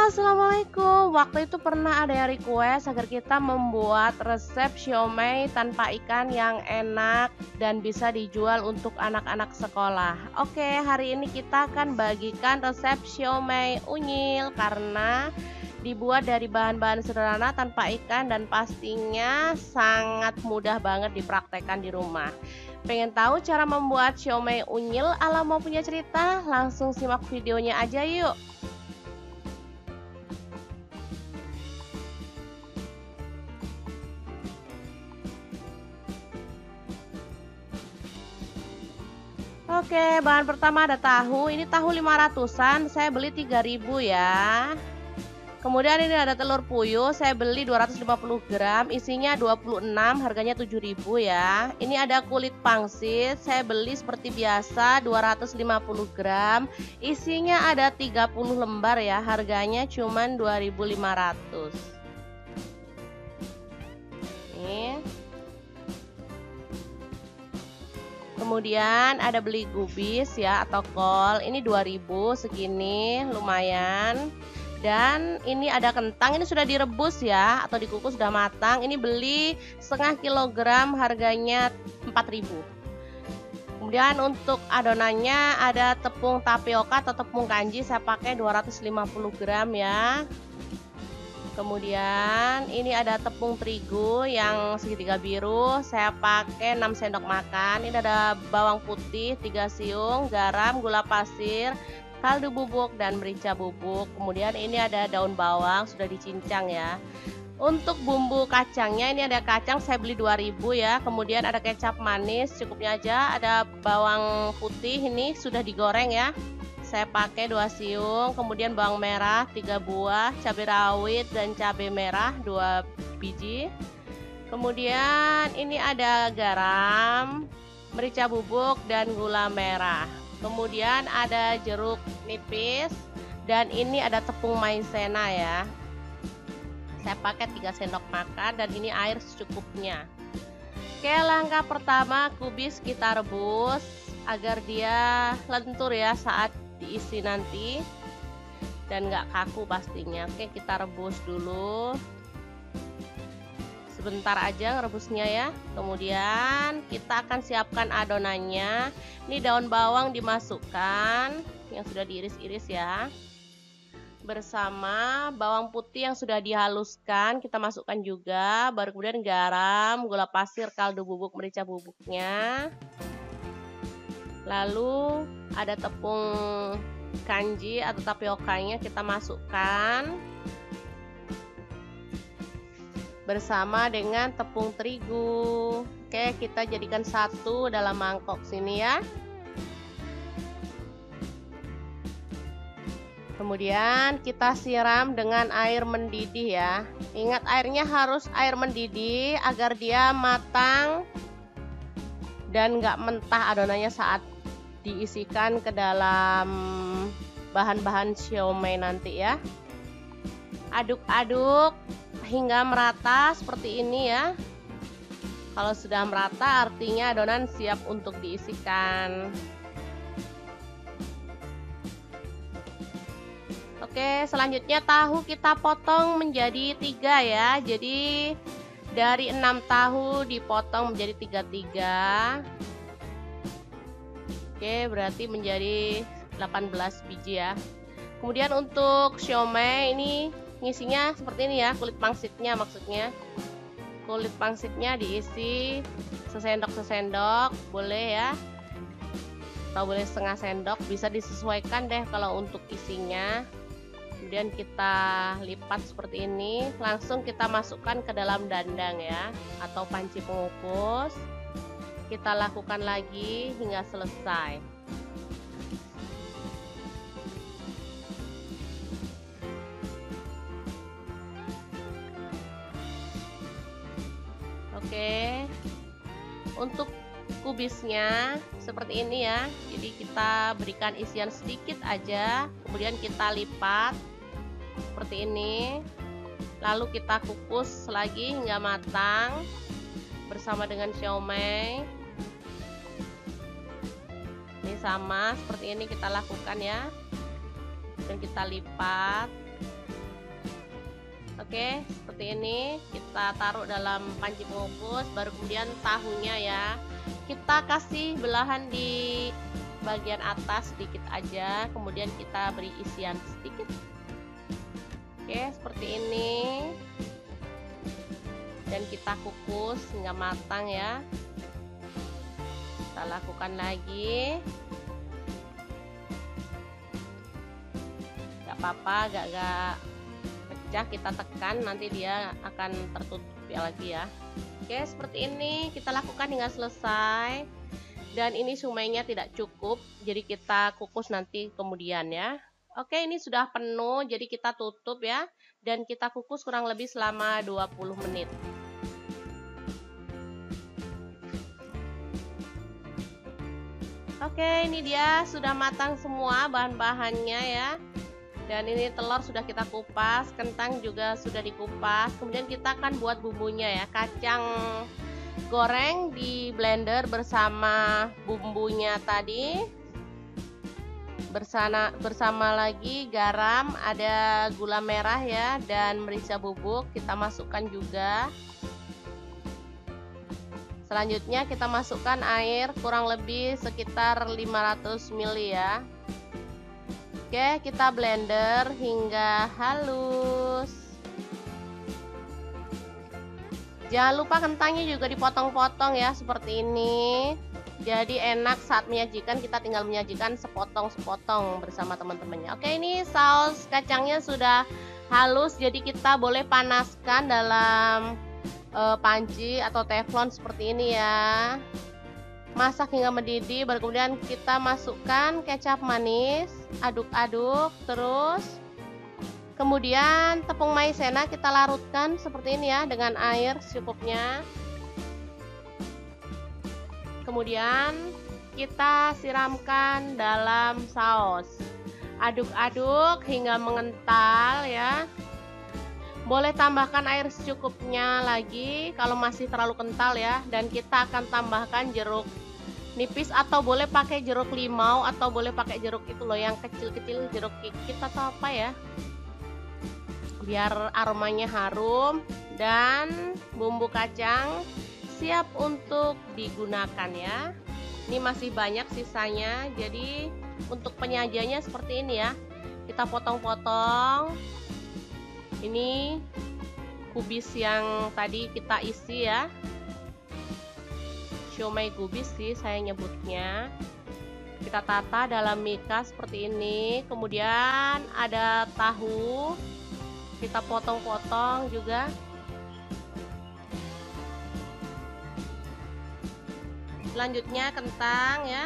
Assalamualaikum. Waktu itu pernah ada yang request agar kita membuat resep siomay tanpa ikan yang enak dan bisa dijual untuk anak-anak sekolah. Oke, hari ini kita akan bagikan resep siomay unyil karena dibuat dari bahan-bahan sederhana tanpa ikan dan pastinya sangat mudah banget dipraktekkan di rumah. Pengen tahu cara membuat siomay unyil ala mau punya cerita? Langsung simak videonya aja yuk. Oke, bahan pertama ada tahu. Ini tahu 500-an, saya beli 3.000 ya. Kemudian ini ada telur puyuh, saya beli 250 gram, isinya 26, harganya 7.000 ya. Ini ada kulit pangsit, saya beli seperti biasa 250 gram, isinya ada 30 lembar ya, harganya cuma 2.500. Nih. Kemudian ada beli gubis ya atau kol, ini 2.000 segini, lumayan. Dan ini ada kentang, ini sudah direbus ya atau dikukus sudah matang. Ini beli setengah kilogram, harganya 4.000. Kemudian untuk adonannya ada tepung tapioka atau tepung kanji, saya pakai 250 gram ya. Kemudian ini ada tepung terigu yang segitiga biru, saya pakai 6 sendok makan. Ini ada bawang putih 3 siung, garam, gula pasir, kaldu bubuk dan merica bubuk. Kemudian ini ada daun bawang sudah dicincang ya. Untuk bumbu kacangnya ini ada kacang saya beli 2.000 ya. Kemudian ada kecap manis cukupnya aja. Ada bawang putih ini sudah digoreng ya. Saya pakai 2 siung, kemudian bawang merah 3 buah, cabai rawit dan cabai merah 2 biji. Kemudian ini ada garam, merica bubuk dan gula merah. Kemudian ada jeruk nipis dan ini ada tepung maizena ya. Saya pakai 3 sendok makan dan ini air secukupnya. Oke, langkah pertama kubis kita rebus agar dia lentur ya saat diisi nanti dan nggak kaku pastinya. Oke, kita rebus dulu sebentar aja ngerebusnya ya. Kemudian kita akan siapkan adonannya. Ini daun bawang dimasukkan yang sudah diiris-iris ya, bersama bawang putih yang sudah dihaluskan kita masukkan juga. Baru kemudian garam, gula pasir, kaldu bubuk, merica bubuknya. Lalu ada tepung kanji atau tapiokanya kita masukkan bersama dengan tepung terigu. Oke, kita jadikan satu dalam mangkok sini ya. Kemudian kita siram dengan air mendidih ya. Ingat airnya harus air mendidih agar dia matang dan nggak mentah adonannya saat diisikan ke dalam bahan-bahan siomay nanti ya. Aduk-aduk hingga merata seperti ini ya. Kalau sudah merata artinya adonan siap untuk diisikan. Oke, selanjutnya tahu kita potong menjadi 3 ya. Jadi dari 6 tahu dipotong menjadi 3-3. Oke, berarti menjadi 18 biji ya. Kemudian untuk siomay ini ngisinya seperti ini ya, kulit pangsitnya maksudnya. Kulit pangsitnya diisi sesendok-sesendok, boleh ya. Atau boleh setengah sendok, bisa disesuaikan deh kalau untuk isinya. Kemudian kita lipat seperti ini, langsung kita masukkan ke dalam dandang ya, atau panci pengukus. Kita lakukan lagi hingga selesai. Oke, untuk kubisnya seperti ini ya. Jadi kita berikan isian sedikit aja, kemudian kita lipat seperti ini. Lalu kita kukus lagi hingga matang bersama dengan siomay. Ini sama seperti ini kita lakukan ya, dan kita lipat Oke, seperti ini kita taruh dalam panci pengukus, baru kemudian tahunya ya. Kita kasih belahan di bagian atas sedikit aja, kemudian kita beri isian sedikit. Oke, seperti ini. Dan kita kukus hingga matang ya. Kita lakukan lagi. Gak apa-apa, agak pecah, kita tekan, nanti dia akan tertutup ya lagi ya. Oke, seperti ini kita lakukan hingga selesai. Dan ini sumainya tidak cukup, jadi kita kukus nanti kemudian ya. Oke, ini sudah penuh, jadi kita tutup ya. Dan kita kukus kurang lebih selama 20 menit. Oke, ini dia sudah matang semua bahan-bahannya ya. Dan ini telur sudah kita kupas, kentang juga sudah dikupas. Kemudian kita akan buat bumbunya ya. Kacang goreng di blender bersama bumbunya tadi. Bersama lagi garam, ada gula merah ya, dan merica bubuk kita masukkan juga. Selanjutnya kita masukkan air kurang lebih sekitar 500 ml ya. Oke, kita blender hingga halus. Jangan lupa kentangnya juga dipotong-potong ya, seperti ini. Jadi enak saat menyajikan, kita tinggal menyajikan sepotong-sepotong bersama teman-temannya. Oke, ini saus kacangnya sudah halus, jadi kita boleh panaskan dalam panci atau teflon seperti ini ya. Masak hingga mendidih, baru kemudian kita masukkan kecap manis, aduk-aduk terus. Kemudian tepung maizena kita larutkan seperti ini ya, dengan air secukupnya. Kemudian kita siramkan dalam saus. Aduk-aduk hingga mengental ya. Boleh tambahkan air secukupnya lagi kalau masih terlalu kental ya. Dan kita akan tambahkan jeruk nipis, atau boleh pakai jeruk limau, atau boleh pakai jeruk itu loh yang kecil-kecil, jeruk kikit atau apa ya, biar aromanya harum. Dan bumbu kacang siap untuk digunakan ya. Ini masih banyak sisanya, jadi untuk penyajiannya seperti ini ya. Kita potong-potong. Ini kubis yang tadi kita isi ya. Siomay kubis sih saya nyebutnya. Kita tata dalam mika seperti ini. Kemudian ada tahu, kita potong-potong juga. Selanjutnya kentang ya.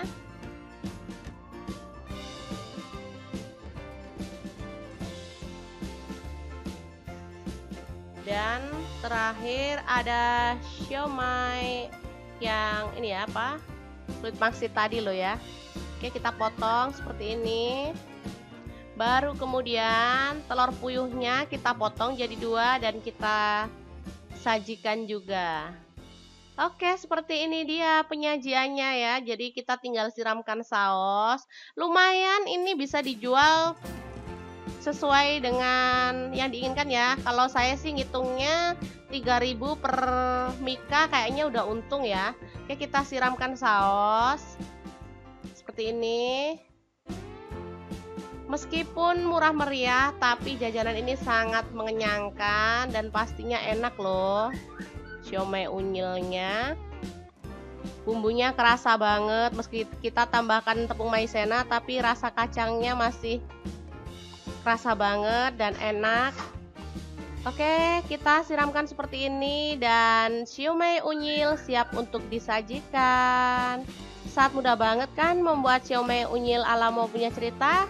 Dan terakhir ada siomay yang ini ya, apa, kulit pangsit tadi loh ya. Oke, kita potong seperti ini. Baru kemudian telur puyuhnya kita potong jadi 2 dan kita sajikan juga. Oke, seperti ini dia penyajiannya ya. Jadi kita tinggal siramkan saus. Lumayan, ini bisa dijual sesuai dengan yang diinginkan ya. Kalau saya sih ngitungnya 3.000 per mika, kayaknya udah untung ya. Oke, kita siramkan saus seperti ini. Meskipun murah meriah, tapi jajanan ini sangat mengenyangkan dan pastinya enak loh. Siomay unyilnya, bumbunya kerasa banget. Meski kita tambahkan tepung maizena, tapi rasa kacangnya masih kerasa banget dan enak. Oke, kita siramkan seperti ini dan siomay unyil siap untuk disajikan. Sangat mudah banget kan membuat siomay unyil ala Mau Punya Cerita?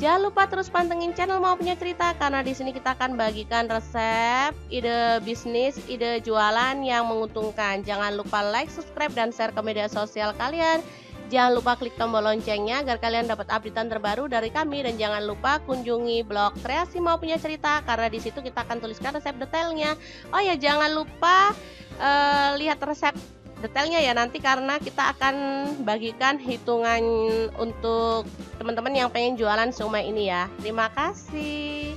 Jangan lupa terus pantengin channel Mau Punya Cerita, karena di sini kita akan bagikan resep, ide bisnis, ide jualan yang menguntungkan. Jangan lupa like, subscribe, dan share ke media sosial kalian. Jangan lupa klik tombol loncengnya agar kalian dapat updatean terbaru dari kami, dan jangan lupa kunjungi blog Kreasi Mau Punya Cerita, karena di situ kita akan tuliskan resep detailnya. Oh ya, jangan lupa lihat resep detailnya ya nanti, karena kita akan bagikan hitungan untuk teman-teman yang pengen jualan siomay ini ya. Terima kasih.